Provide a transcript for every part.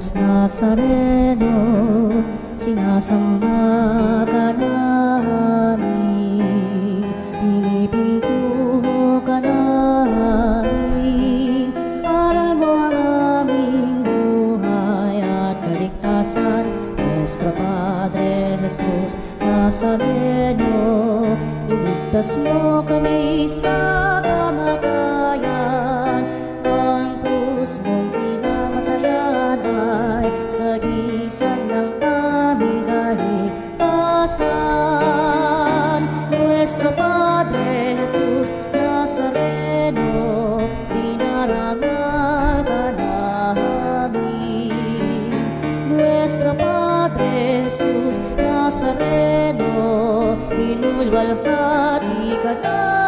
Jesus Nazareno, sinasamba ka namin, pinipinto ka namin, aral mo ang aming buhay at kaligtasan. Nuestro Padre Jesus Nazareno, iligtas mo kami sa kamatayan. Ang krus mong pinamatayan ay sagisag ng aming kaligtasan. Nuestro Padre Jesus Nazareno, dinarangal ka namin. Nuestro Padre Jesus Nazareno, inulwalhati ka namin.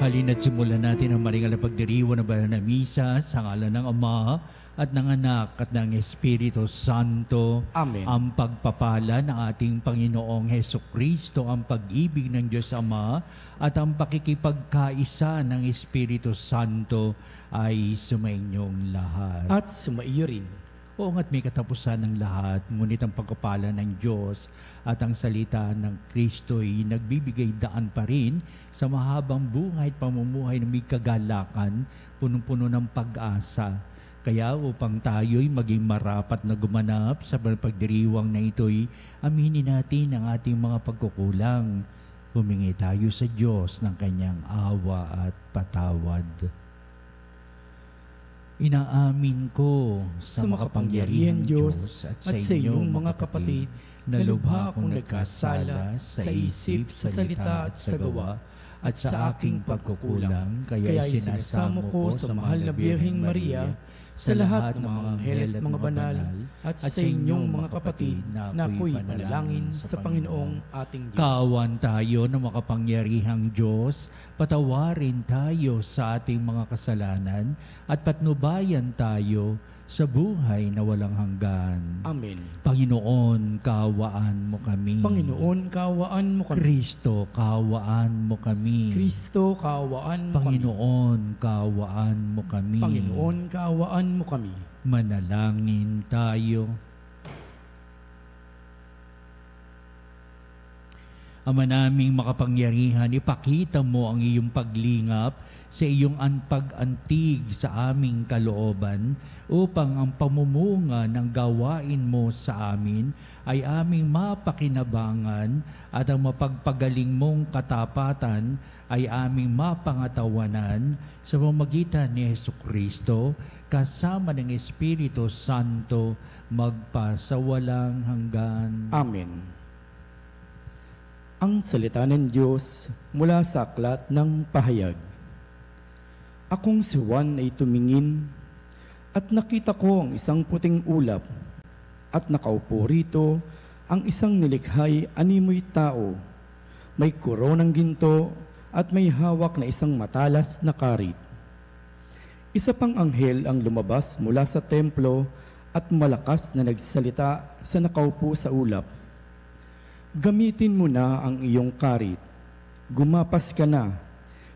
Halina't simulan natin ang maringal na pagdiriwang ng banal na misa sa ngalan ng Ama at ng Anak at ng Espiritu Santo. Amen. Ang pagpapala ng ating Panginoong Hesukristo, ang pag-ibig ng Diyos Ama at ang pakikipagkaisa ng Espiritu Santo ay sumainyong lahat. At sumaiyo rin. Oo nga't may katapusan ng lahat, ngunit ang pagpapala ng Diyos at ang salita ng Kristo'y nagbibigay daan pa rin sa mahabang buhay at pamumuhay na may kagalakan, punong-puno ng pag-asa. Kaya upang tayo'y maging marapat na gumanap sa pagdiriwang na ito'y aminin natin ang ating mga pagkukulang. Humingi tayo sa Diyos ng kanyang awa at patawad. Inaamin ko sa makapangyarihan Diyos at sa inyong mga kapatid na lubha akong nagkasala sa isip, sa salita at sa gawa at sa aking pagkukulang. Kaya sinasamo ko sa mahal na Birheng Maria, sa lahat ng mga anghel at mga banal, at sa inyong mga kapatid na ako'y panalangin sa Panginoong ating Diyos. Kaawan tayo ng makapangyarihang Diyos, patawarin tayo sa ating mga kasalanan, at patnubayan tayo sa buhay na walang hanggan. Amen. Panginoon, kaawaan mo kami. Panginoon, kaawaan mo kami. Kristo, kaawaan mo kami. Kristo, kaawaan mo kami. Panginoon, kaawaan mo kami. Panginoon, kaawaan mo kami. Manalangin tayo. Ama naming makapangyarihan, ipakita mo ang iyong paglingap sa iyong pag-antig sa aming kalooban upang ang pamumunga ng gawain mo sa amin ay aming mapakinabangan at ang mapagpagaling mong katapatan ay aming mapangatawanan sa pamamagitan ni Hesukristo kasama ng Espiritu Santo magpasawalang hanggan. Amen. Ang salita ng Diyos mula sa aklat ng pahayag. Akong si Juan ay tumingin at nakita ko ang isang puting ulap at nakaupo rito ang isang nilikhay animoy tao. May koronang ginto at may hawak na isang matalas na karit. Isa pang anghel ang lumabas mula sa templo at malakas na nagsalita sa nakaupo sa ulap. Gamitin mo na ang iyong karit. Gumapas ka na,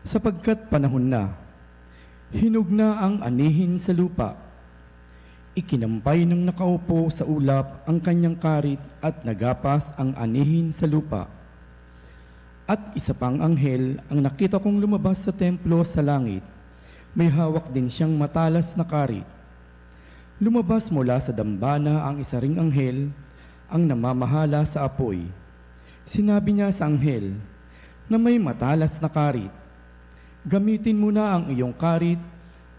sapagkat panahon na. Hinog na ang anihin sa lupa. Ikinampay ng nakaupo sa ulap ang kanyang karit at nagapas ang anihin sa lupa. At isa pang anghel ang nakita kong lumabas sa templo sa langit. May hawak din siyang matalas na karit. Lumabas mula sa dambana ang isa ring anghel ang namamahala sa apoy. Sinabi niya sa anghel na may matalas na karit, "Gamitin mo na ang iyong karit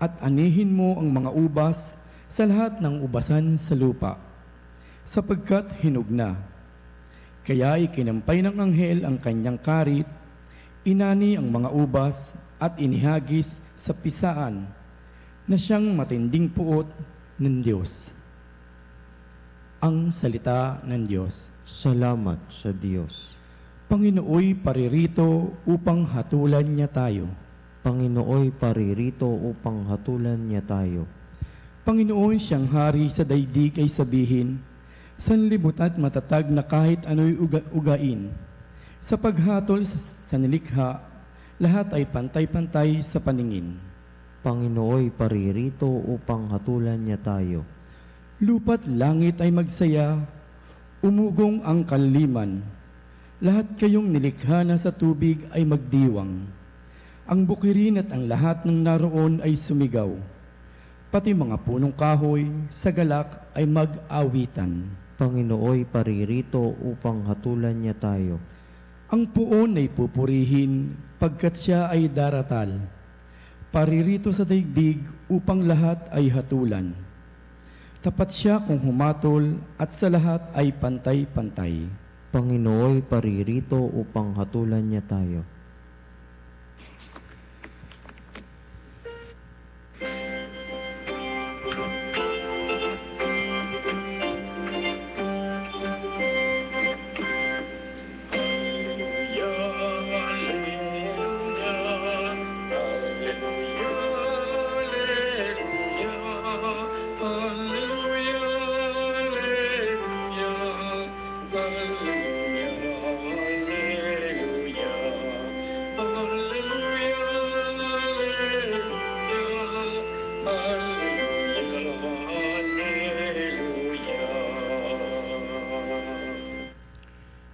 at anihin mo ang mga ubas sa lahat ng ubasan sa lupa, sapagkat hinog na." Kaya ikinampay ng anghel ang kanyang karit, inani ang mga ubas at inihagis sa pisaan na siyang matinding puot ng Diyos. Ang salita ng Diyos. Salamat sa Diyos. Panginooy paririto upang hatulan niya tayo. Panginooy paririto upang hatulan niya tayo. Panginoon siyang hari sa daigdig ay sabihin, sanlibot at matatag na kahit ano'y ugain. Sa paghatol sa nilikha, lahat ay pantay-pantay sa paningin. Panginooy paririto upang hatulan niya tayo. Lupa't langit ay magsaya, umugong ang kanliman. Lahat kayong nilikha na sa tubig ay magdiwang. Ang bukirin at ang lahat ng naroon ay sumigaw. Pati mga punong kahoy sa galak ay mag-awitan. Panginooy paririto upang hatulan niya tayo. Ang puon ay pupurihin pagkat siya ay daratal. Paririto sa daigdig upang lahat ay hatulan. Tapat siya kung humatol at sa lahat ay pantay-pantay. Panginooy paririto upang hatulan niya tayo.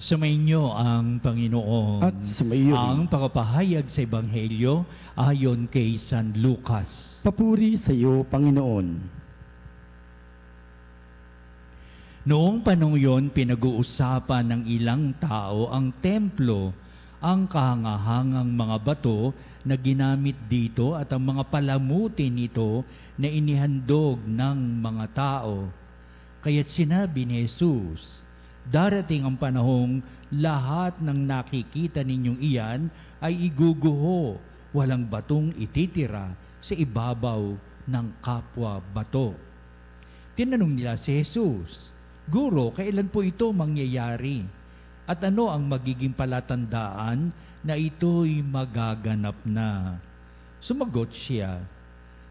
Sumainyo ang Panginoon At sumayo ang pagpapahayag sa Ebanghelyo ayon kay San Lucas. papuri sa iyo, Panginoon. Noong panahon yon, pinag-uusapan ng ilang tao ang templo, ang kahangahangang mga bato na ginamit dito at ang mga palamuti nito na inihandog ng mga tao. Kaya't sinabi ni Jesus, darating ang panahong lahat ng nakikita ninyong iyan ay iguguho, walang batong ititira sa ibabaw ng kapwa bato. Tinanong nila si Jesus, "Guro, kailan po ito mangyayari? At ano ang magiging palatandaan na ito'y magaganap na?" Sumagot siya,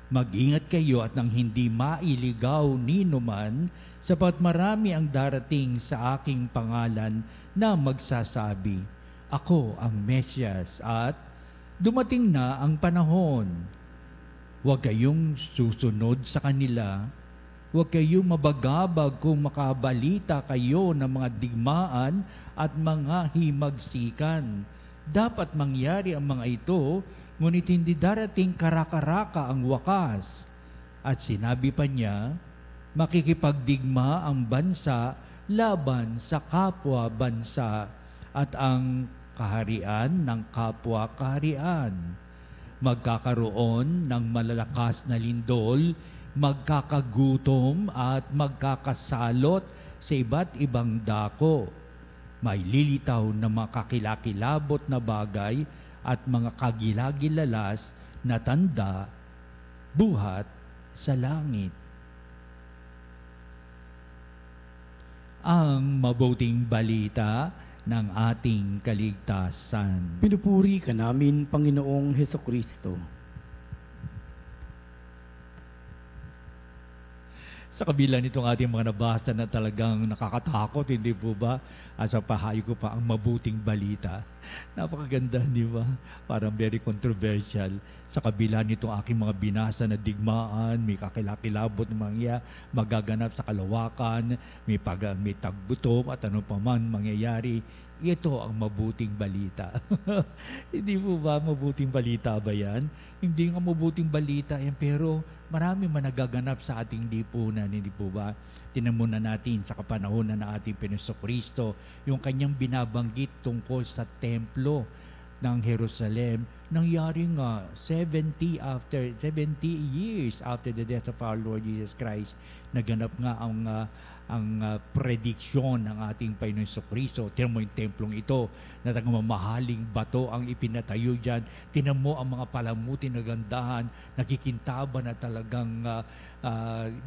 "Mag-ingat kayo at nang hindi mailigaw ninuman, sapat marami ang darating sa aking pangalan na magsasabi, 'Ako ang Mesyas,' at dumating na ang panahon. Huwag kayong susunod sa kanila. Huwag kayong mabagabag kung makabalita kayo ng mga digmaan at mga himagsikan. Dapat mangyari ang mga ito, ngunit hindi darating karakaraka ang wakas." At sinabi pa niya, makikipagdigma ang bansa laban sa kapwa bansa at ang kaharian ng kapwa kaharian. Magkakaroon ng malalakas na lindol, magkakagutom at magkakasalot sa iba't ibang dako. May lilitaw na mga kakilakilabot na bagay at mga kagilagilalas na tanda buhat sa langit. Ang mabuting balita ng ating kaligtasan. Pinupuri ka namin, Panginoong Hesukristo. Sa kabila nitong ating mga nabasa na talagang nakakatakot, hindi po ba? At sa pahayo ko pa ang mabuting balita. Napakaganda, di ba? Parang very controversial. Sa kabila nitong aking mga binasa na digmaan, may kakilakilabot ng mga magaganap sa kalawakan, may tagbutom at ano pa man mangyayari, ito ang mabuting balita. Hindi po ba mabuting balita ba yan? Hindi nga mabuting balita yan, pero marami man nagaganap sa ating lipunan, hindi po ba? Tingnan muna natin sa kapanahonan ng ating Panginoong Kristo, yung kanyang binabanggit tungkol sa templo ng Jerusalem, nangyari nga 70 years after the death of our Lord Jesus Christ, naganap nga ang prediksyon ng ating Panginoong Kristo. Tingnan mo yung templong ito, na mamahaling bato ang ipinatayo dyan. Tingnan mo ang mga palamuti na gandahan, nakikintaba na talagang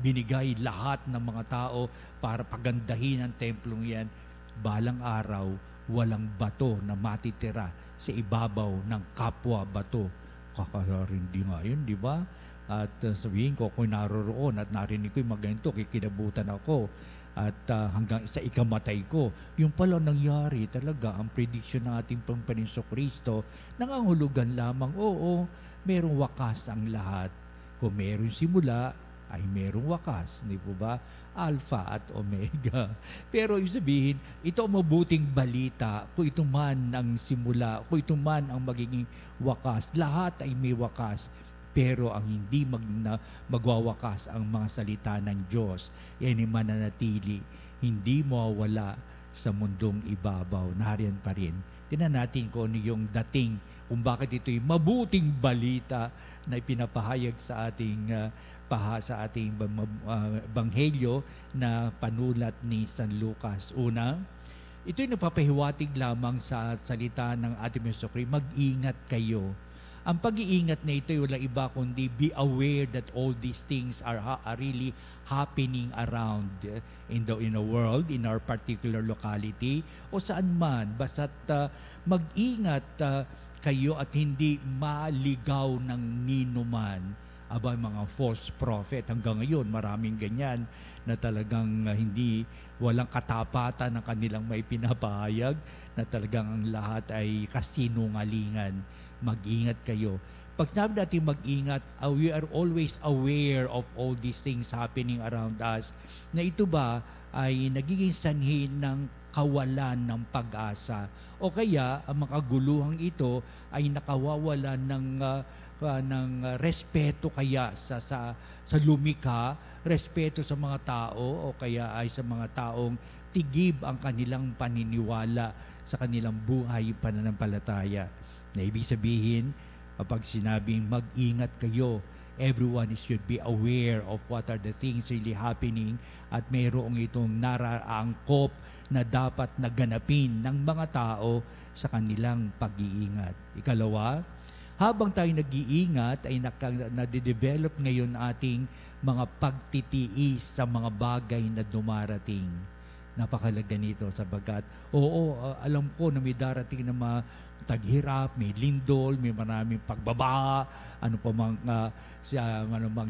binigay lahat ng mga tao para pagandahin ang templong yan. Balang araw, walang bato na matitira sa ibabaw ng kapwa bato. Kakarindi nga yun, di ba? At sabihin ko, kung naroroon at narinig ko yung mga ganito, kikinabutan ako. At hanggang sa ikamatay ko, yung pala nangyari talaga ang prediction ng ating Panginoong Kristo, nangangahulugan lamang, oo, merong wakas ang lahat. Kung merong simula, ay merong wakas, hindi po ba? Alpha at Omega. Pero ibig sabihin, ito ang mabuting balita. Kung ito man ang simula, kung ito man ang magiging wakas, lahat ay may wakas. Pero ang hindi magwawakas ang mga salita ng Diyos, yan ay mananatili, hindi mawawala sa mundong ibabaw. Nariyan pa rin. Tingnan natin kung ano yung dating, kung bakit ito'y mabuting balita na ipinapahayag sa ating Ebanghelyo na panulat ni San Lucas. Una, ito'y napapahiwatig lamang sa salita ng ating Panginoong Kristo, mag-ingat kayo. Ang pag-iingat na ito ay wala iba kundi be aware that all these things are really happening around in the world, in our particular locality, o saan man. Basta't mag-ingat kayo at hindi maligaw ng ninuman. Aba, mga false prophet, hanggang ngayon maraming ganyan na talagang walang katapatan ng kanilang may pinapahayag, na talagang ang lahat ay kasinungalingan. Mag-ingat kayo. Pag sabi natin mag-ingat, we are always aware of all these things happening around us, na ito ba ay nagiging sanhi ng kawalan ng pag-asa, o kaya ang mga guluhang ito ay nakawawalan ng respeto kaya sa lumikha, respeto sa mga tao, o kaya ay sa mga taong tigib ang kanilang paniniwala sa kanilang buhay, pananampalataya. Na ibig sabihin, kapag sinabing mag-ingat kayo, everyone should be aware of what are the things really happening, at mayroong itong naraangkop na dapat naganapin ng mga tao sa kanilang pag-iingat. Ikalawa, habang tayo nag-iingat ay nade-develop ngayon ating mga pagtitiis sa mga bagay na dumarating. Napakalaga nito sabagat, alam ko na may darating na mga taghirap, may lindol, may maraming pagbaba, ano pa mang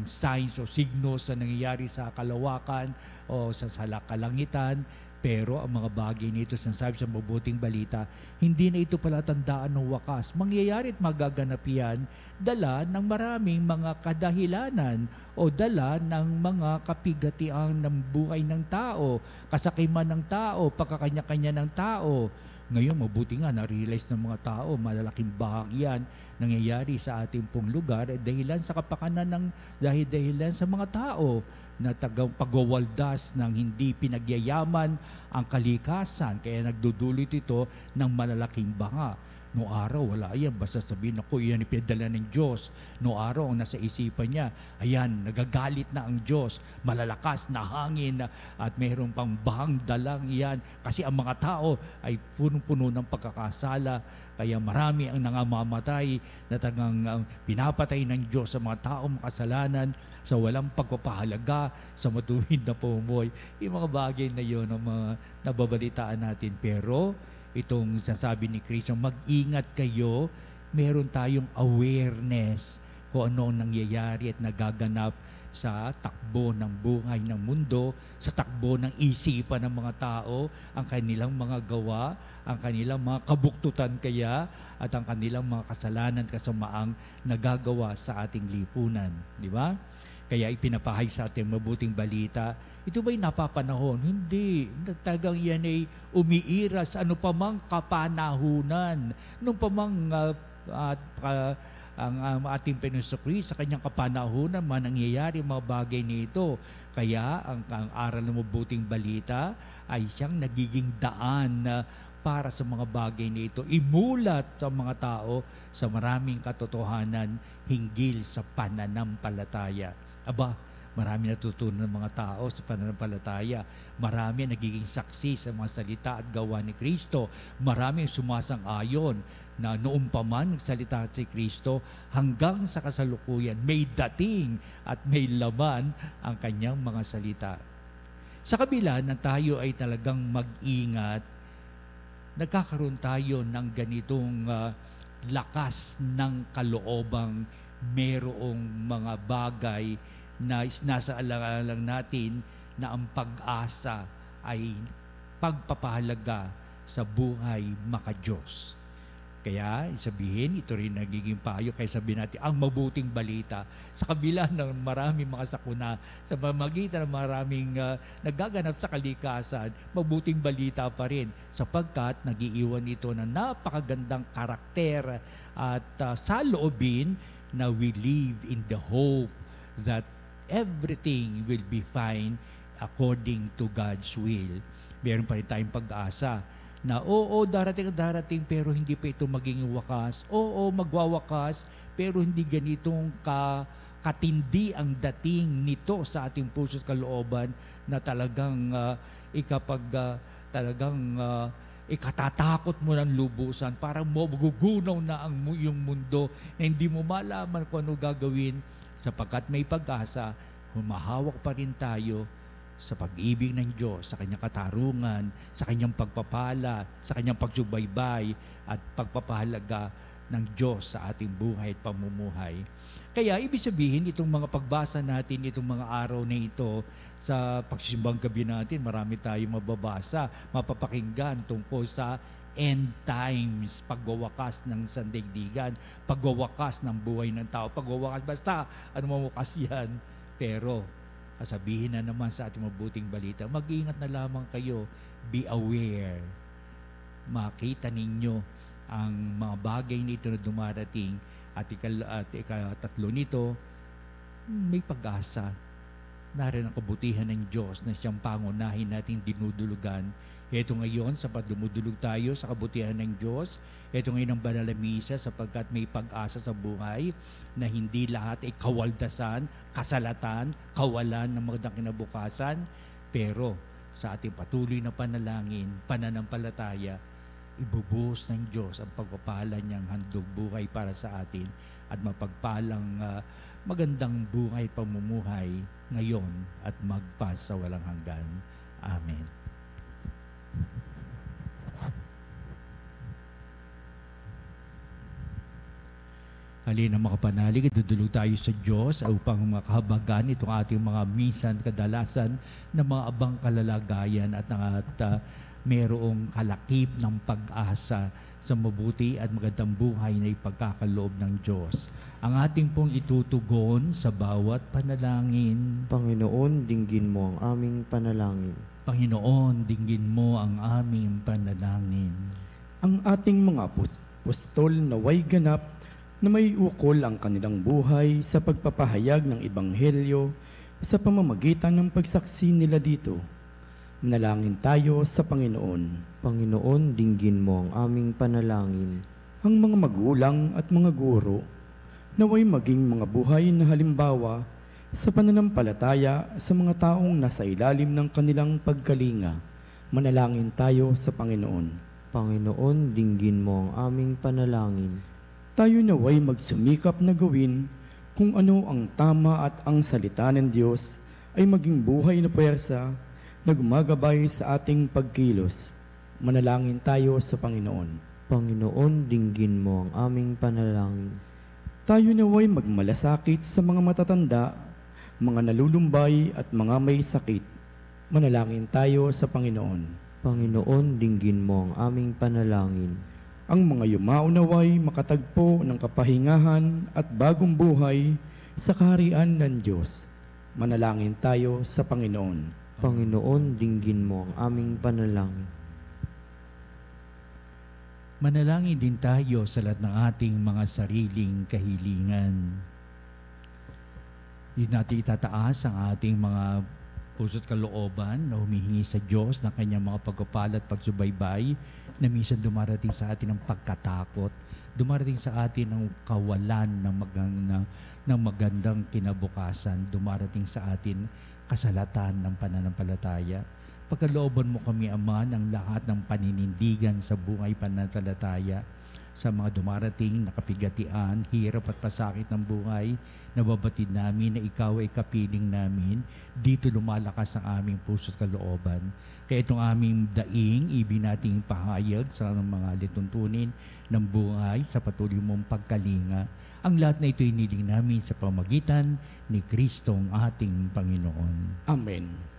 signs o signos na nangyayari sa kalawakan o sa kalangitan. Pero ang mga bagay nito, sinasabi sa mabuting balita, hindi na ito pala tandaan ng wakas. Mangyayari at magaganap yan, dala ng maraming mga kadahilanan o dala ng mga kapigatian ng buhay ng tao, kasakiman ng tao, pagkakanya-kanya ng tao. Ngayon, mabuti nga, na-realize ng mga tao, malalaking bahagi yan nangyayari sa ating pong lugar dahilan sa kapakanan dahilan sa mga tao na tagang pagwawaldas ng hindi pinagyayaman ang kalikasan, kaya nagdudulot ito ng malalaking baha. No araw, wala yan. Basta sabihin ako, iyan ipinadala ng Diyos. No araw, ang nasa isipan niya, ayan, nagagalit na ang Diyos. Malalakas na hangin at mayroon pang bahang dalang iyan. Kasi ang mga tao ay punong-puno ng pagkakasala. Kaya marami ang nangamamatay na tagang pinapatay ng Diyos sa mga taong makasalanan, sa walang pagpapahalaga, sa matuwid na pumuhay. Yung mga bagay na yun ang mga nababalitaan natin. Pero itong sasabi ni Kristo, mag-ingat kayo, meron tayong awareness kung ano ang nangyayari at nagaganap sa takbo ng buhay ng mundo, sa takbo ng isipan ng mga tao, ang kanilang mga gawa, ang kanilang mga kabuktutan kaya, at ang kanilang mga kasalanan, kasamaang nagagawa sa ating lipunan. Di ba? Kaya ipinapahay sa ating mabuting balita, ito ba'y napapanahon? Hindi. Tagang yan ay umiiras ano pa mang kapanahunan, nung pa mang ang ating Panginoon Kristo sa kanyang kapanahunan nangyayari mga bagay nito. Kaya ang aral ng mabuting balita ay siyang nagiging daan para sa mga bagay nito. Imulat sa mga tao sa maraming katotohanan hinggil sa pananampalataya. Aba, marami natutunan ng mga tao sa pananampalataya. Marami nagiging saksi sa mga salita at gawa ni Kristo. Marami sumasang-ayon na noong pa man nagsalita si Kristo hanggang sa kasalukuyan may dating at may laman ang kanyang mga salita. Sa kabila na tayo ay talagang mag-ingat, nagkakaroon tayo ng ganitong lakas ng kaloobang merong mga bagay na nasa alang-alang natin na ang pag-asa ay pagpapahalaga sa buhay maka-Diyos. Kaya sabihin, ito rin nagiging payo, kaya sabihin natin, ang mabuting balita sa kabila ng maraming mga sakuna, sa pamamagitan ng maraming nagaganap sa kalikasan, mabuting balita pa rin sapagkat nagiiwan ito ng napakagandang karakter at saloobin na we live in the hope that everything will be fine according to God's will. Meron pa rin tayong pag-asa na darating pero hindi pa ito maging wakas. Magwawakas pero hindi ganitong katindi ang dating nito sa ating puso at kalooban na talagang ikatatakot mo ng lubusan. Parang magugunaw na yung mundo na hindi mo malaman kung ano gagawin. Sapagkat may pag-asa, humahawak pa rin tayo sa pag-ibig ng Diyos, sa kanyang katarungan, sa kanyang pagpapala, sa kanyang pagsubaybay at pagpapahalaga ng Diyos sa ating buhay at pamumuhay. Kaya ibig sabihin, itong mga pagbasa natin, itong mga araw na ito, sa pagsisimbang gabi natin, marami tayong mababasa, mapapakinggan tungkol sa end times, pagwawakas ng sandaigdigan, pagwawakas ng buhay ng tao, pagwawakas, basta ano mawakas yan. Pero sabihin na naman sa ating mabuting balita, mag-ingat na lamang kayo, be aware. Makita ninyo ang mga bagay nito na dumarating at ikatatlo nito, may pag-asa. Narin ang kabutihan ng Diyos na siyang pangunahin nating dinudulugan. Ito ngayon, sapat dumudulog tayo sa kabutihan ng Diyos. Ito ngayon ang banal na misa sapagkat may pag-asa sa buhay na hindi lahat ay kawaldasan, kasalatan, kawalan ng magandang kinabukasan. Pero sa ating patuloy na panalangin, pananampalataya, ibubuhos ng Diyos ang pagpapala niyang handog buhay para sa atin at mapagpalang magandang buhay pamumuhay ngayon at magpa sa walang hanggan. Amen. Halina mga kapanalig, dudulog tayo sa Diyos upang makahabagan itong ating mga minsan kadalasan na mga abang kalalagayan at mayroong kalakip ng pag-asa sa mabuti at magandang buhay na ipagkakaloob ng Diyos. Ang ating pong itutugon sa bawat panalangin. Panginoon, dinggin mo ang aming panalangin. Panginoon, dinggin mo ang aming panalangin. Ang ating mga apostol naway ganap na may ukol ang kanilang buhay sa pagpapahayag ng Ebanghelyo sa pamamagitan ng pagsaksi nila dito. Manalangin tayo sa Panginoon. Panginoon, dinggin mo ang aming panalangin. Ang mga magulang at mga guro naway maging mga buhay na halimbawa sa pananampalataya sa mga taong nasa ilalim ng kanilang pagkalinga. Manalangin tayo sa Panginoon. Panginoon, dinggin mo ang aming panalangin. Tayo naway magsumikap na gawin kung ano ang tama at ang salita ng Diyos ay maging buhay na puwersa na gumagabay sa ating pagkilos. Manalangin tayo sa Panginoon. Panginoon, dinggin mo ang aming panalangin. Tayo naway magmalasakit sa mga matatanda, mga nalulumbay at mga may sakit. Manalangin tayo sa Panginoon. Panginoon, dinggin mo ang aming panalangin. Ang mga yumao naway makatagpo ng kapahingahan at bagong buhay sa kaharian ng Diyos. Manalangin tayo sa Panginoon. Panginoon, dinggin mo ang aming panalangin. Manalangin din tayo sa lahat ng ating mga sariling kahilingan. Hindi natin itataas ang ating mga puso't kalooban na humihingi sa Diyos ng kanyang mga pagpapala at pagsubaybay na minsan dumarating sa atin ng pagkatakot, dumarating sa atin ng kawalan ng magandang kinabukasan, dumarating sa atin kasalatan ng pananampalataya. Pagkalooban mo kami, Ama, ng lahat ng paninindigan sa buhay pananampalataya, sa mga dumarating na kapigatian, hirap at pasakit ng buhay, nababatid namin na ikaw ay kapiling namin. Dito lumalakas ang aming puso't kalooban. Kaya itong aming daing, ibig nating pahayag sa mga lituntunin ng buhay sa patuloy mong pagkalinga. Ang lahat na ito iniling namin sa pamagitan ni Kristong ating Panginoon. Amen.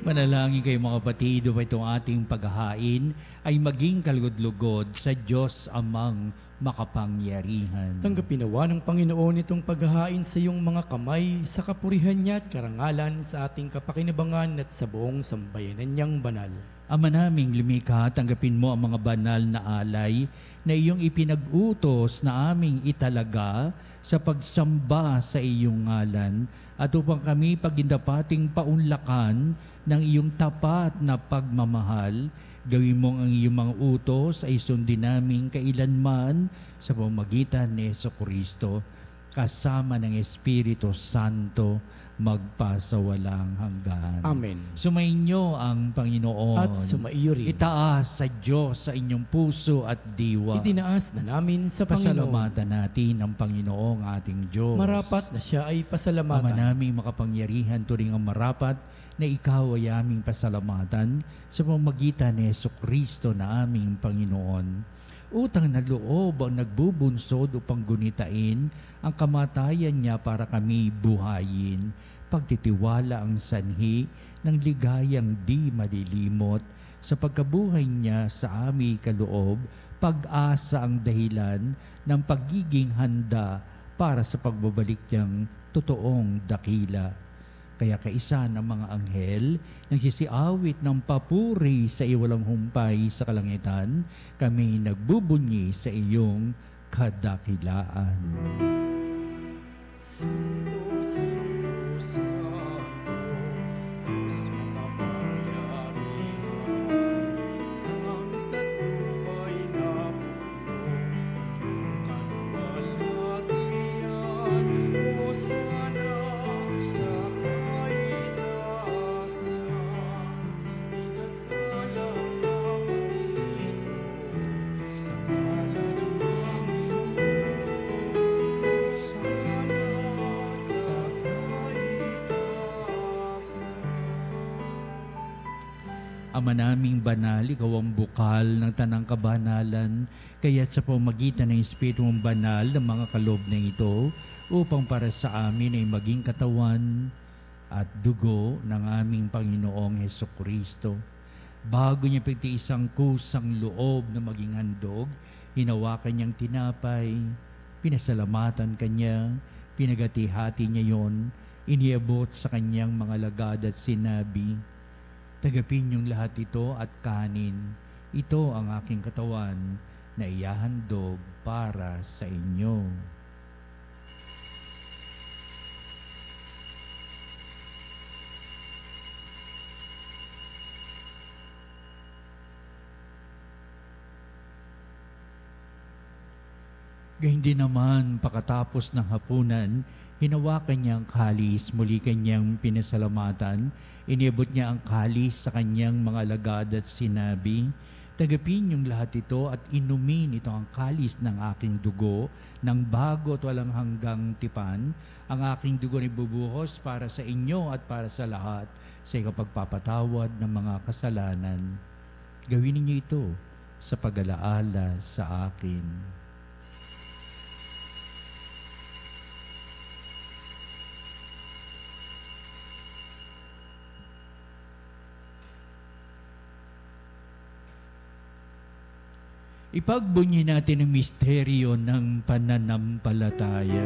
Manalangin kayo mga kapatid, upang itong ating paghahain ay maging kalugod-lugod sa Diyos Amang makapangyarihan. Tanggapin nawa ng Panginoon itong paghahain sa iyong mga kamay sa kapurihan niya at karangalan sa ating kapakinabangan at sa buong sambayanan niyang banal. Ama naming lumikha, tanggapin mo ang mga banal na alay na iyong ipinag-utos na aming italaga sa pagsamba sa iyong ngalan at upang kami pagindapating paunlakan ng iyong tapat na pagmamahal, gawin mong ang iyong mga utos ay sundin namin kailanman sa pamamagitan ni Jesucristo, kasama ng Espiritu Santo, magpasawalang hanggan. Amen. Sumainyo ang Panginoon. At sumaiyo rin. Itaas sa Diyos sa inyong puso at diwa. Itinaas na namin sa Panginoon. Pasalamatan natin ang Panginoong ating Diyos. Marapat na siya ay pasalamatan. Ama naming makapangyarihan, turing ang marapat na ikaw ay aming pasalamatan sa pamamagitan ni Jesucristo na aming Panginoon. Utang na loob ang nagbubunsod upang gunitain ang kamatayan niya para kami buhayin. Pagtitiwala ang sanhi ng ligayang di malilimot. Sa pagkabuhay niya sa aming kaloob, pag-asa ang dahilan ng pagiging handa para sa pagbabalik niyang totoong dakila. Kaya kaisa ng mga anghel, nagsisiawit ng papuri sa iwalang humpay sa kalangitan, kami nagbubunyi sa iyong kadakilaan. Santo, Santo, Santo, Diyos makapangyarihan, langit at lupa'y napuno ng iyong kaluwalhatian. Hosana sa kaitaasan, pinagpalang ka parito sa ngalan ng Panginoon. Hosana sa kaitaasan. Ama naming banal, ikaw ang bukal ng tanang kabanalan, kaya't sa pamagitan ng Espiritu mong banal ng mga kaloob na ito, upang para sa amin ay maging katawan at dugo ng aming Panginoong Hesukristo. Bago niya pagtiis ang kusang loob na maging handog, hinawakan niyang tinapay, pinasalamatan kanya, pinagati-hati niya yon, iniabot sa kanyang mga lagad at sinabi, "Tagapin niyong lahat ito at kanin. Ito ang aking katawan na ihahandog para sa inyo. Gayun din naman, pagkatapos ng hapunan, hinawakan niya ang kalis, muli kanyang pinasalamatan, inibot niya ang kalis sa kanyang mga alagad at sinabi, "Tagapin niyong lahat ito at inumin ito ang kalis ng aking dugo, ng bago at walang hanggang tipan. Ang aking dugo ay bubuhos para sa inyo at para sa lahat sa ikapagpapatawad ng mga kasalanan. Gawin ninyo ito sa pag-alaala sa akin." Ipagbunyi natin ang misteryo ng pananampalataya.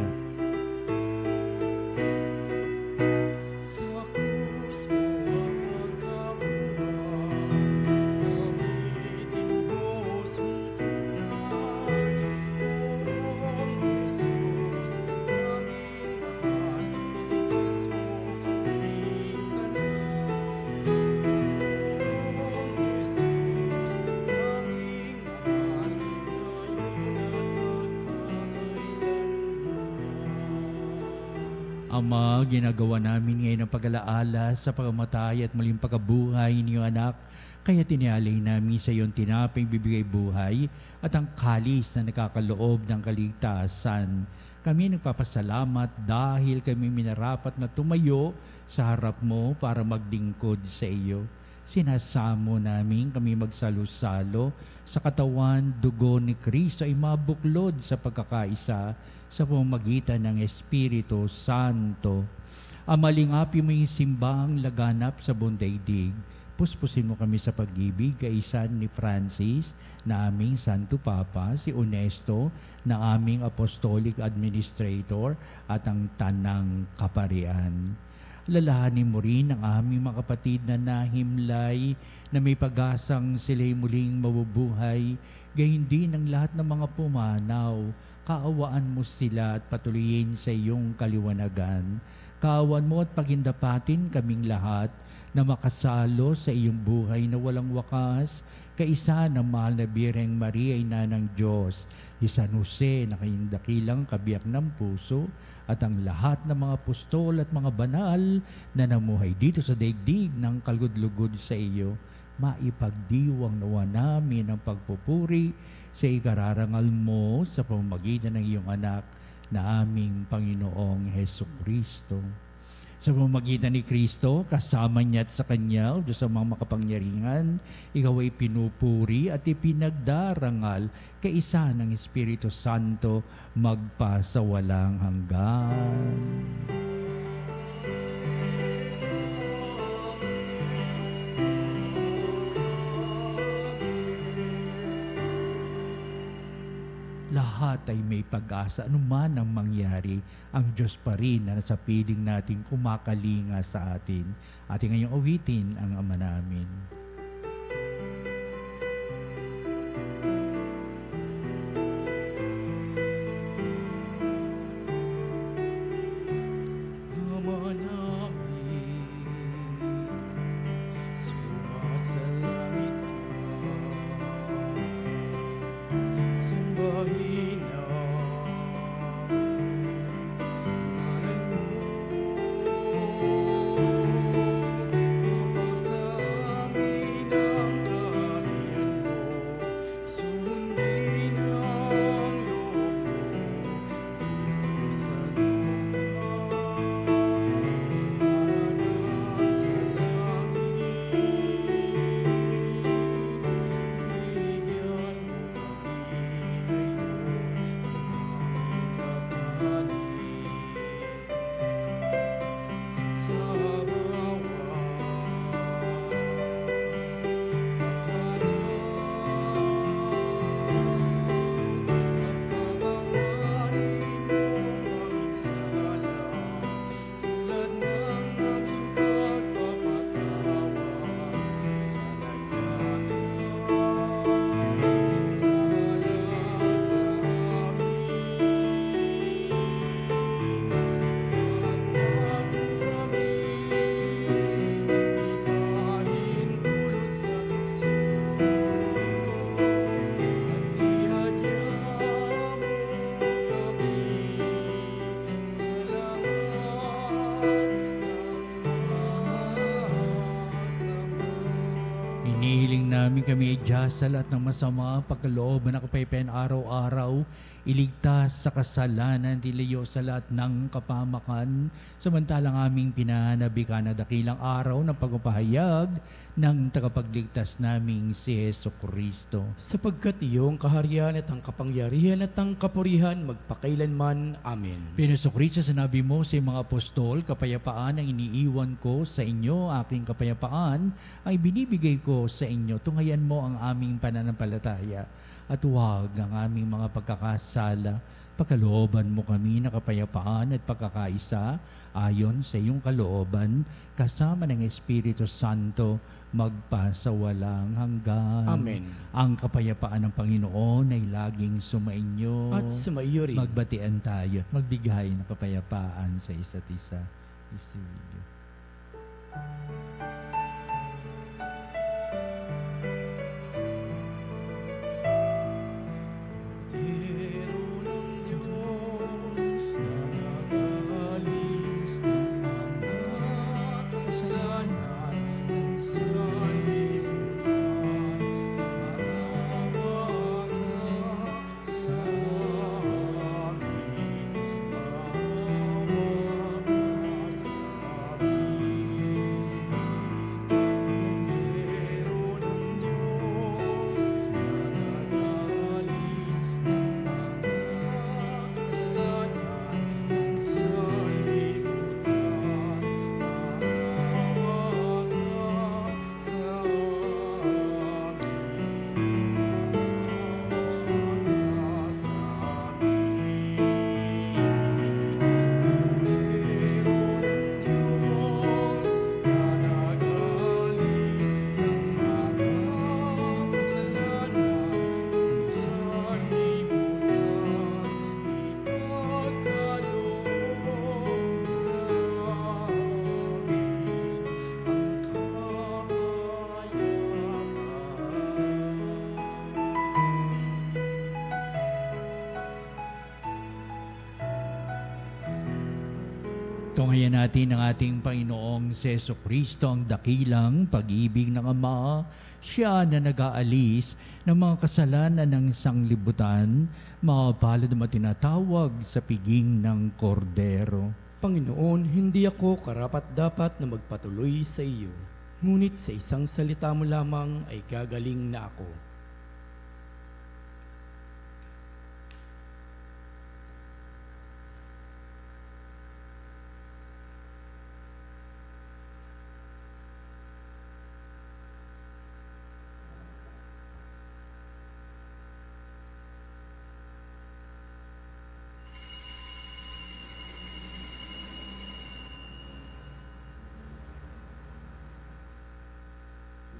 Sa krus mo ang pagkabuhay, kami tinubos mong tunay. O Jesus, aming mahal, iligtas mo kaming kanan. O Jesus, aming mahal, Ama, ginagawa namin ngayon ang pag-alaala sa pagkamatay at muling pagkabuhay niyo anak, kaya tinialay namin sa iyong tinaping bibigay buhay at ang kalis na nakakaloob ng kaligtasan. Kami nagpapasalamat dahil kami minarapat na tumayo sa harap mo para maglingkod sa iyo. Sinasamo namin kami magsalo-salo sa katawan, dugo ni Kristo ay mabuklod sa pagkakaisa sa pamamagitan ng Espiritu Santo. Amalingapin mo yung simbahang laganap sa buong daigdig. Puspusin mo kami sa pag-ibig kaisan ni Francis na aming Santo Papa, si Onesto na aming Apostolic Administrator at ang Tanang Kaparian. Lalahanin mo rin ang aming mga kapatid na nahimlay na may pag-asang sila'y muling mabubuhay, gayon din ang lahat ng mga pumanaw. Kaawaan mo sila at patuloyin sa iyong kaliwanagan. Kaawaan mo at pagindapatin kaming lahat na makasalo sa iyong buhay na walang wakas, kaisa ng mahal na Birheng Maria, Ina ng Diyos, ni San Jose na kayong dakilang kabiyak ng puso, at ang lahat ng mga apostol at mga banal na namuhay dito sa daigdig ng kalugod-lugod sa iyo. Maipagdiwang nawa namin ang pagpupuri sa ikararangal mo sa pamamagitan ng iyong anak na aming Panginoong Hesukristo. Sa pamamagitan ni Kristo, kasama niya at sa Kanya, o Diyos ang mga makapangyarihan, ikaw ay pinupuri at ipinagdarangal kaisa ng Espiritu Santo magpasawalang hanggan. Lahat ay may pag-asa. Anuman ang mangyari, ang Diyos pa rin na nasa piling natin kumakalinga sa atin. Ating ngayong awitin ang Ama namin. Ama namin, sumasalangit ka. Sambahin ang ngalan mo. Mapasa amin kami dyan sa lahat ng masama, pagkalooban na kapayapaan araw-araw, iligtas sa kasalanan, diliyo sa lahat ng kapamakan, samantalang aming pinanabikan na dakilang araw ng pagpapahayag ng tagapagligtas naming si Jesucristo. Sapagkat iyong kaharian at ang kapangyarihan at ang kapurihan magpakailanman. Amen. Pinusukristo, sinabi mo sa mga apostol, kapayapaan ang iniiwan ko sa inyo, aking kapayapaan ay binibigay ko sa inyo. Tunghayan mo ang aming pananampalataya at huwag ang aming mga pagkakasala. Pagkalooban mo kami na kapayapaan at pagkakaisa ayon sa iyong kalooban, kasama ng Espiritu Santo, magpasawalang hanggan. Amen. Ang kapayapaan ng Panginoon ay laging sumainyo. At sumaiyo rin. Magbatian tayo at magbigay ng kapayapaan sa isa't isa. Isilyo. Tunghayan natin ang ating Panginoong Jesucristo, ang dakilang pag-ibig ng Ama. Siya na nag-aalis ng mga kasalanan ng sanglibutan, mapalad na tinatawag sa piging ng kordero. Panginoon, hindi ako karapat-dapat na magpatuloy sa iyo. Ngunit sa isang salita mo lamang ay gagaling na ako.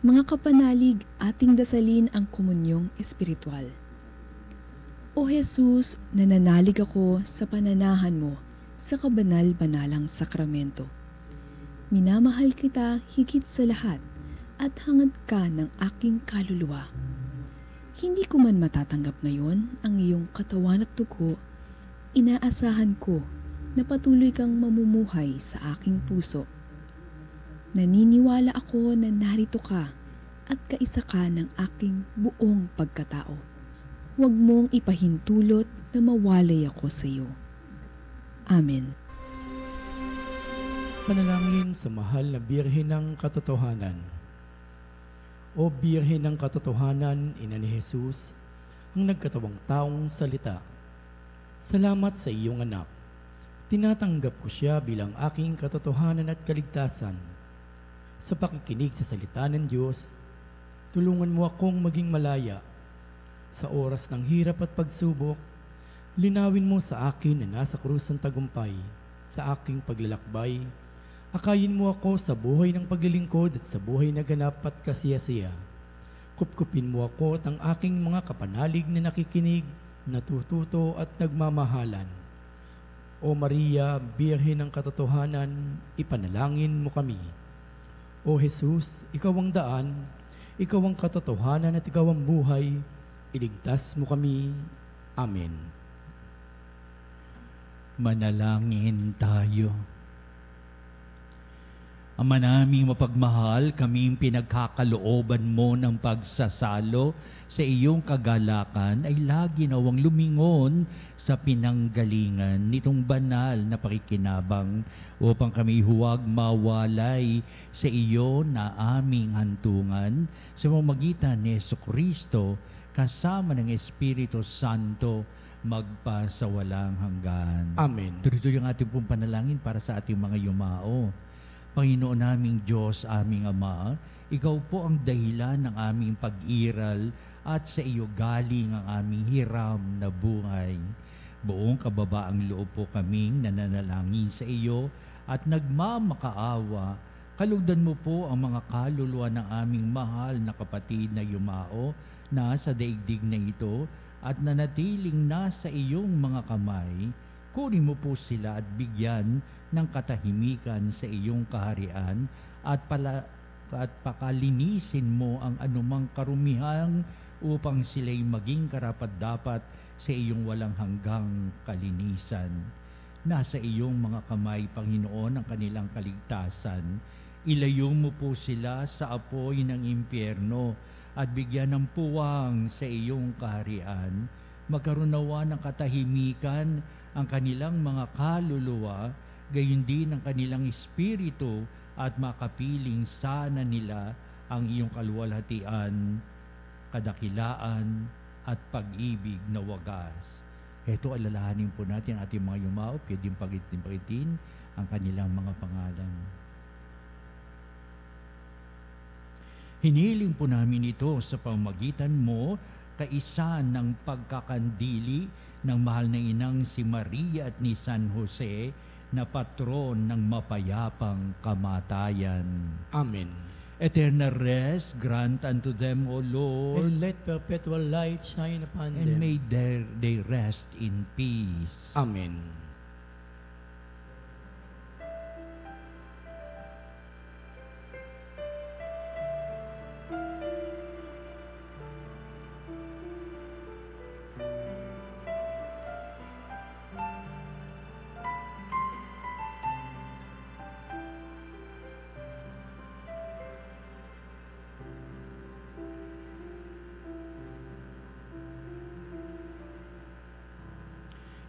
Mga kapanalig, ating dasalin ang komunyong espiritual. O Jesus, nananalig ako sa pananahan mo sa kabanal-banalang sakramento. Minamahal kita higit sa lahat at hangad ka ng aking kaluluwa. Hindi ko man matatanggap ngayon ang iyong katawan at dugo, inaasahan ko na patuloy kang mamumuhay sa aking puso. Naniniwala ako na narito ka at kaisa ka ng aking buong pagkatao. Huwag mong ipahintulot na mawalay ako sa iyo. Amen. Panalangin sa mahal na Birhen ng Katotohanan. O Birhen ng Katotohanan, Ina ni Jesus, ang nagkatawang taong salita. Salamat sa iyong anak. Tinatanggap ko siya bilang aking katotohanan at kaligtasan. Sa pakikinig sa salita ng Diyos, tulungan mo akong maging malaya. Sa oras ng hirap at pagsubok, linawin mo sa akin na nasa krus ng tagumpay. Sa aking paglalakbay, akayin mo ako sa buhay ng paglilingkod at sa buhay na ganap at kasiyasiya. Kupkupin mo ako at ang aking mga kapanalig na nakikinig, natututo at nagmamahalan. O Maria, Birhen ng Katotohanan, ipanalangin mo kami. O Jesus, ikaw ang daan, ikaw ang katotohanan at ikaw ang buhay, iligtas mo kami. Amen. Manalangin tayo. Ama naming mapagmahal, kaming pinagkakalooban mo ng pagsasalo sa iyong kagalakan ay lagi nawang lumingon sa pinanggalingan nitong banal na pakikinabang upang kami huwag mawalay sa iyo na aming hantungan sa pamamagitan ni Jesucristo kasama ng Espiritu Santo magpasawalang hanggan. Amen. Tuloy-tuloy ang ating pong panalangin para sa ating mga yumao. Panginoon naming Diyos, aming Ama, Ikaw po ang dahilan ng aming pag-iral at sa iyo galing ang aming hiram na buhay. Buong kababaang loob po kaming nananalangin sa iyo at nagmamakaawa. Kalugdan mo po ang mga kaluluwa ng aming mahal na kapatid na yumao na sa daigdig na ito at nanatiling nasa iyong mga kamay. Kunin mo po sila at bigyan ng katahimikan sa iyong kaharian at pakalinisin mo ang anumang karumihang upang sila'y maging karapat-dapat sa iyong walang hanggang kalinisan. Nasa iyong mga kamay, Panginoon, ang kanilang kaligtasan. Ilayo mo po sila sa apoy ng impyerno at bigyan ng puwang sa iyong kaharian. Magkaroon nawa ng katahimikan ang kanilang mga kaluluwa, gayon din ang kanilang espiritu at makapiling sana nila ang iyong kaluwalhatian, kadakilaan at pag-ibig na wagas. Ito alalahanin po natin ang ating mga yumao, pwedeng pagitin ang kanilang mga pangalan. Hiniling po namin ito sa pamamagitan mo, kaisa ng pagkakandili ng mahal na inang si Maria at ni San Jose na patron ng mapayapang kamatayan. Amen. Eternal rest grant unto them, O Lord, And let perpetual light shine upon and them. may they rest in peace. Amen.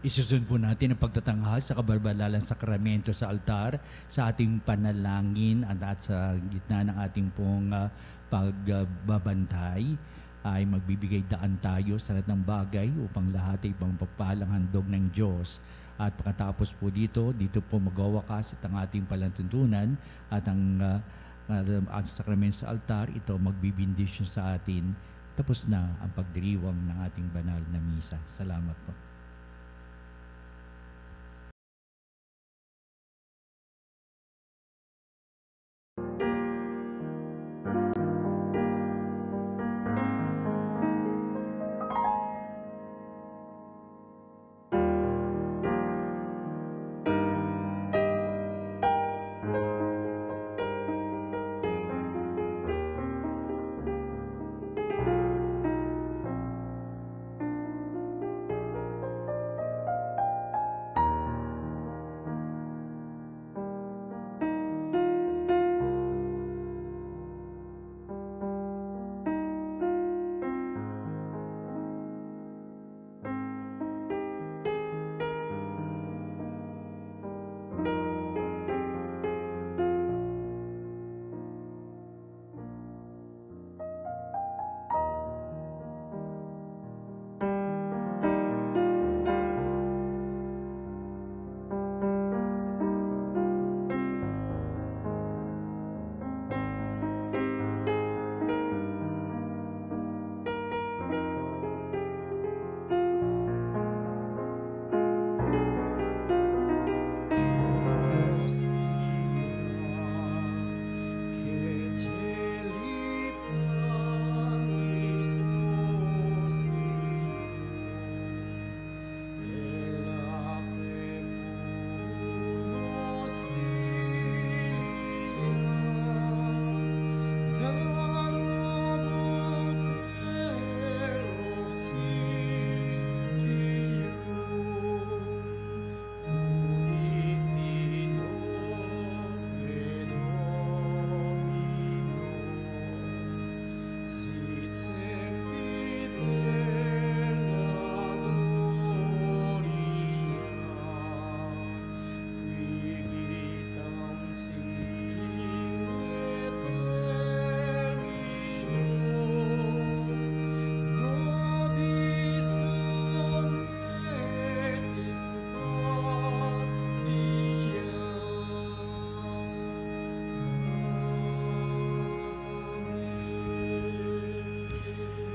Isusunod po natin ang pagtatanghal sa kabalbalalang sakramento sa altar sa ating panalangin at sa gitna ng ating pong pagbabantay ay magbibigay daan tayo sa lahat ng bagay upang lahat ay pangpapalang handog ng Diyos. At pagkatapos po dito po magwawakas at ang ating palantuntunan at ang sakramento sa altar, ito magbibindisyon sa atin. Tapos na ang pagdiriwang ng ating banal na misa. Salamat po.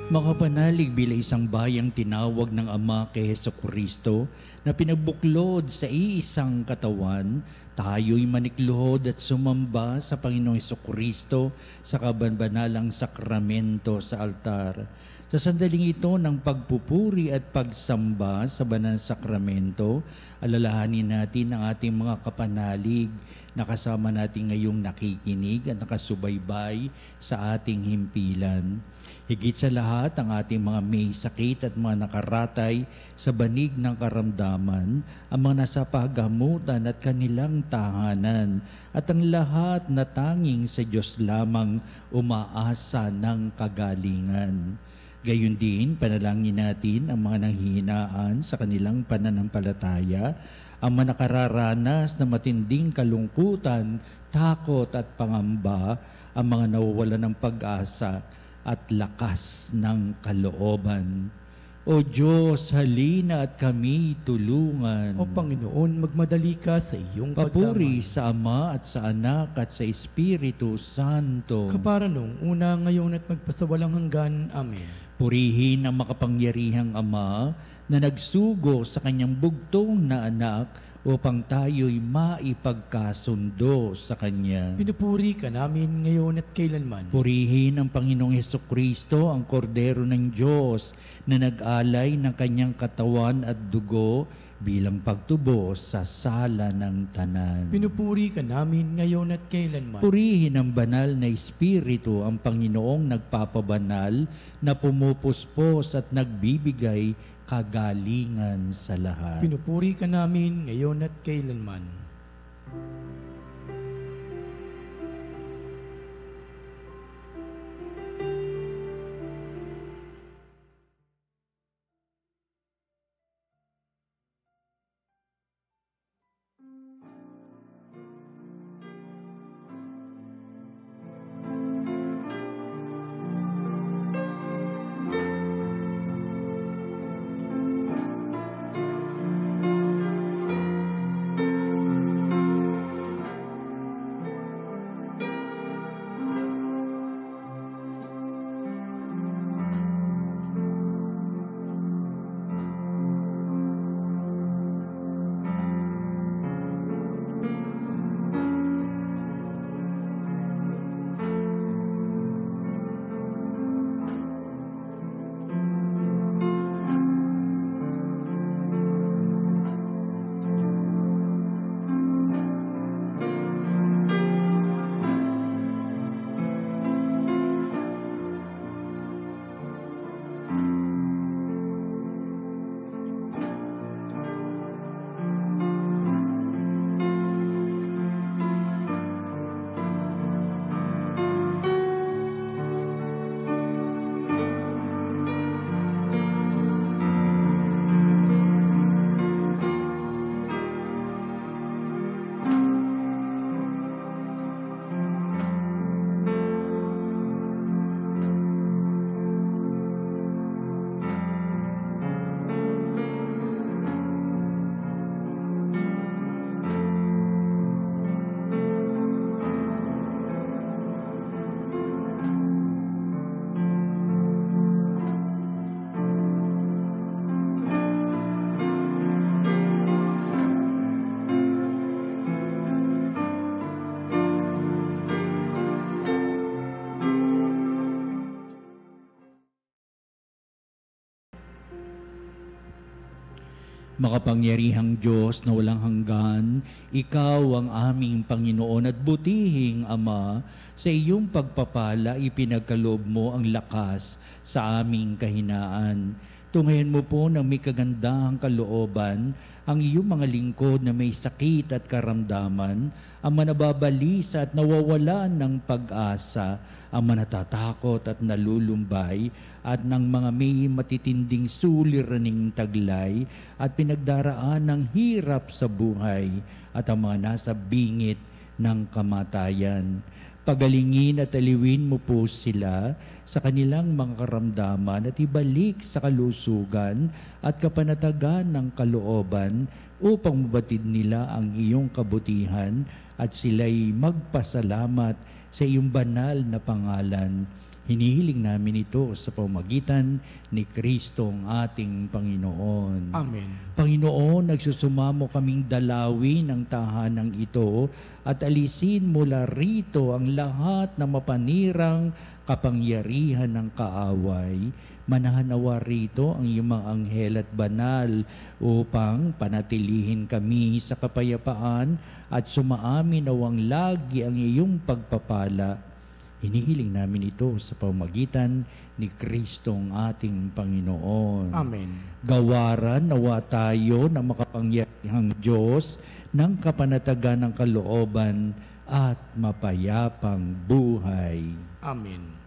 Makapanalig bilang isang bayang tinawag ng Ama kay Jesucristo na pinagbuklod sa iisang katawan, tayo'y manikluhod at sumamba sa Panginoong Jesucristo sa kabanbanalang sakramento sa altar. Sa sandaling ito ng pagpupuri at pagsamba sa banal na sakramento, alalahanin natin ang ating mga kapanalig na kasama natin ngayong nakikinig at nakasubaybay sa ating himpilan. Higit sa lahat, ang ating mga may sakit at mga nakaratay sa banig ng karamdaman, ang mga nasa pagamutan at kanilang tahanan, at ang lahat na tanging sa Diyos lamang umaasa ng kagalingan. Gayon din, panalangin natin ang mga nanghihinaan sa kanilang pananampalataya, ang mga nakararanas na matinding kalungkutan, takot at pangamba, ang mga nawawalan ng pag-asa at lakas ng kalooban. O Diyos, halina at kami tulungan. O Panginoon, magmadali ka sa iyong Papuri pagdamay. sa Ama at sa Anak at sa Espiritu Santo. Kapara nung una, ngayon at magpasawalang hanggan. Amen. Purihin ang makapangyarihang Ama na nagsugo sa kanyang bugtong na anak upang tayo'y maipagkasundo sa Kanya. Pinupuri ka namin ngayon at kailanman. Purihin ang Panginoong Jesucristo, ang Kordero ng Diyos, na nag-alay ng kanyang katawan at dugo bilang pagtubos sa sala ng tanan. Pinupuri ka namin ngayon at kailanman. Purihin ang banal na Espiritu, ang Panginoong nagpapabanal, na pumupuspos at nagbibigay kagalingan sa lahat. Pinupuri ka namin ngayon at kailanman. Makapangyarihang Diyos na walang hanggan, Ikaw ang aming Panginoon at butihing Ama, sa iyong pagpapala ipinagkaloob mo ang lakas sa aming kahinaan. Tunghayan mo po ng may kagandahang kalooban ang iyong mga lingkod na may sakit at karamdaman, ang manababalisa at nawawalan ng pag-asa, ang manatatakot at nalulumbay, at ng mga may matitinding suliraning taglay at pinagdaraan ng hirap sa buhay, at ang mga nasa bingit ng kamatayan. Pagalingin at aliwin mo po sila sa kanilang mga karamdaman at ibalik sa kalusugan at kapanatagan ng kalooban upang mabatid nila ang iyong kabutihan at sila'y magpasalamat sa iyong banal na pangalan. Hinihiling namin ito sa pamamagitan ni Kristong ating Panginoon. Amen. Panginoon, nagsusumamo kaming dalawin ang tahanang ito at alisin mula rito ang lahat na mapanirang kapangyarihan ng kaaway. Manahanawa rito ang iyong mga anghel at banal upang panatilihin kami sa kapayapaan at sumaamin nawang lagi ang iyong pagpapala. Hinihiling namin ito sa pamamagitan ni Kristong ating Panginoon. Amen. Gawaran nawa tayo ng makapangyarihang Diyos ng kapanatagan ng kalooban at mapayapang buhay. Amen.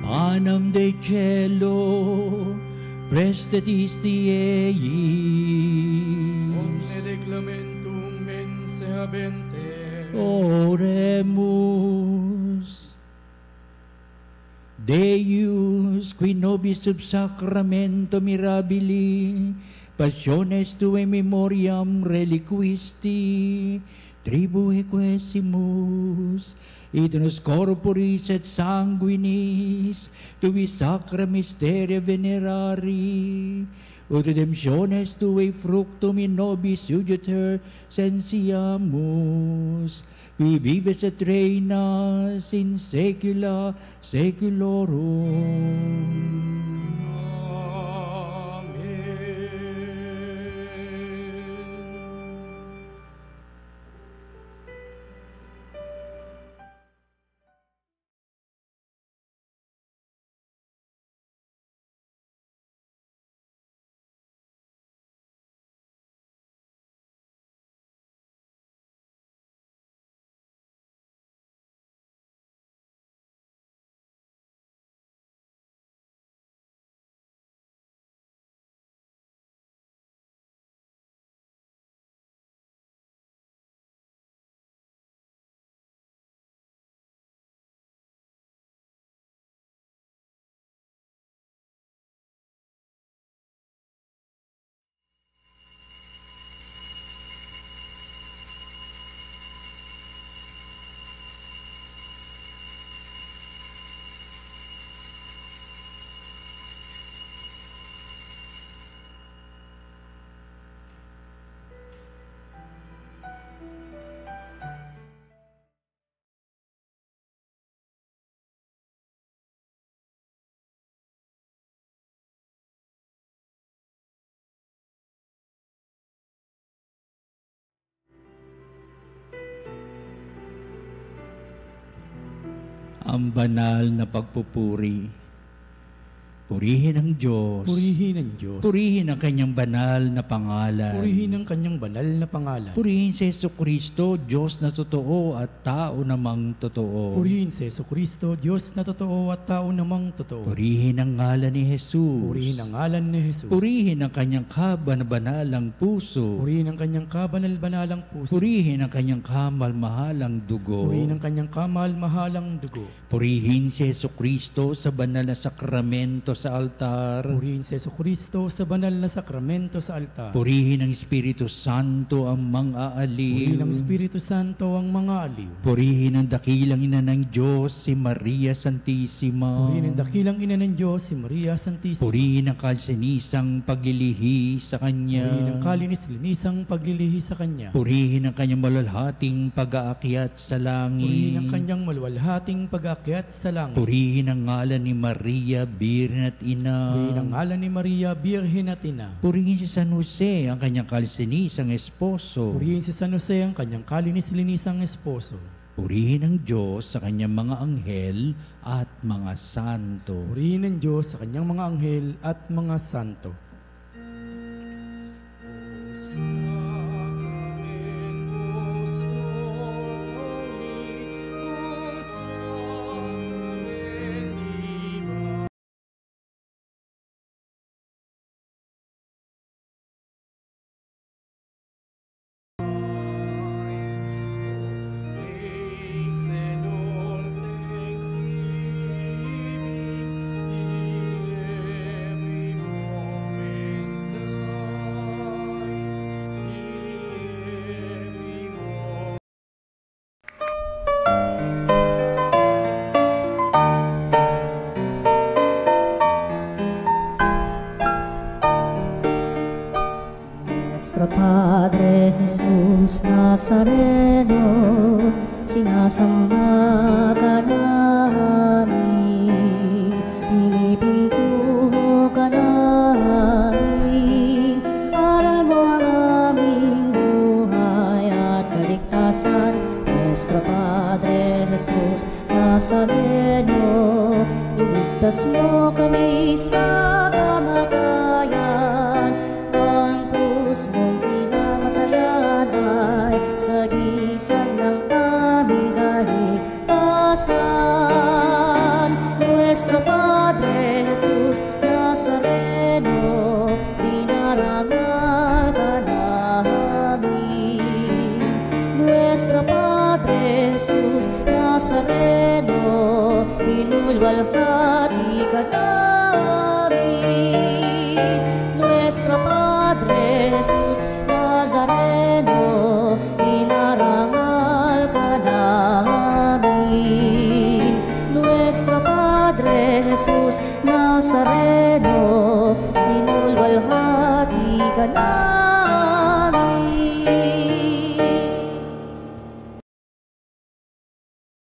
Panem de cielo, prestatisti eis. Omne declamentum mense habente. Oremus. Deus, qui nobis sub sacramento mirabili, passiones tuae memoriam reliquisti, tribue quesimus, et nos corporis et sanguinis, tui sacra mysteria venerari, ut redemptiones tuae fructum in nobis iuditur sensiamus, qui vives et reinas in saecula saeculorum. Ang banal na pagpupuri. Purihin ang Diyos. Purihin ang Diyos. Purihin ang kanyang banal na pangalan. Purihin ang kanyang banal na pangalan. Purihin si Jesucristo, Diyos na totoo at tao namang totoo. Purihin si Jesucristo, Diyos na totoo at tao namang totoo. Purihin ang ngalan ni Jesus. Purihin ang ngalan ni Jesus. Purihin ang kanyang kaban-banalang puso. Purihin ang kanyang kabanal-banalang puso. Purihin ang kanyang kamal-mahalang dugo. Purihin ang kanyang kamal-mahalang dugo. Purihin si Jesucristo sa banal na sakramento sa altar. Purihin si Jesucristo sa banal na sakramento sa altar. Purihin ng Espiritu Santo ang mga aliw. Purihin ng Espiritu Santo ang mga aliw. Purihin ang dakilang ina ng Diyos, si Maria Santissima. Purihin ang dakilang ina ng Diyos, si Maria Santissima. Purihin ang kalsinisang paglilihi sa Kanya. Purihin ang kalinis-linisang paglilihi sa Kanya. Purihin ang Kanyang malalhating pag-aakyat sa langit. Purihin ang Kanyang maluwalhating pag-aakyat sa langit. Purihin ang ngalan ni Maria, Birhen at Ina. Purihin ang ngalan ni Maria, Birhen at Ina. Purihin si San Jose, ang kanyang kalsinisang esposo. Purihin si San Jose, ang kanyang kalinis-linisang esposo. Purihin ang Diyos sa kanyang mga anghel at mga santo. Purihin ang Diyos sa kanyang mga anghel at mga santo. Nuestro Padre Jesus Nazareno, sinasamba ka namin, pinipintuho ka namin, aral mo ang aming buhay at kaligtasan. Nuestro Padre Jesus Nazareno, iligtas mo kami sa kamatayan, ang krus mong pinamatayan ay sagisag ng aming kaligtasan. Nuestro Padre Jesus Nazareno, dinarangal ka namin. Nuestro Padre Jesus Nazareno, inulwalhati ka namin. Nuestro Padre Jesus Nazareno, inarangal ka namin. Nuestro Padre Jesus Nazareno, inulwalhati ka namin.